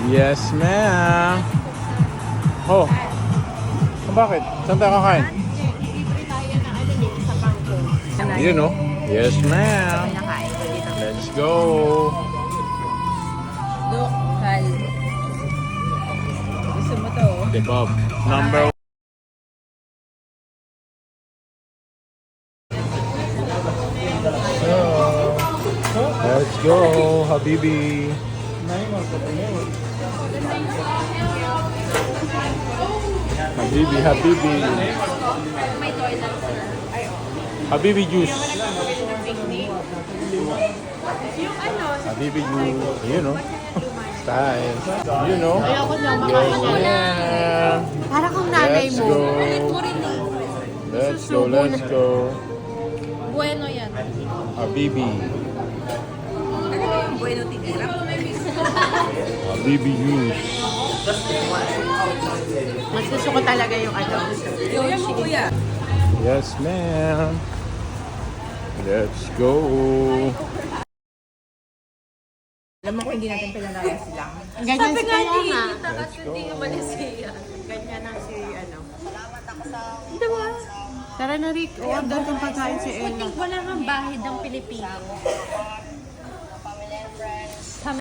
Yes, ma'am. Oh, bakit? Saan tayo kakain? Libre tayo na ano din sa bangko. You know. Yes, ma'am. Nakain ko dito. Let's go. Lokal. Gusto mo to? Kebab. Number one. Let's go, Habibi. Habibi, Habibi. Habibi juice. Yung ano, Habibi juice. You know. Style. You know. ayoko na Yes, makakala. ma'am. Para kung nanay Let's mo. go. Ulit mo rin eh. Let's go, let's go. Bueno yan. Habibi. Bueno titira. Habibi juice. Mas gusto ko talaga yung ano. Yung kuya. Yes, ma'am. Let's go. Alam mo kung hindi natin pinalaya sila. Ganyan si kaya nga. Let's go. Ganyan ang si ano. Tara na Rick, order kang pagkain si Ella. Wala kang bahid ng Pilipino.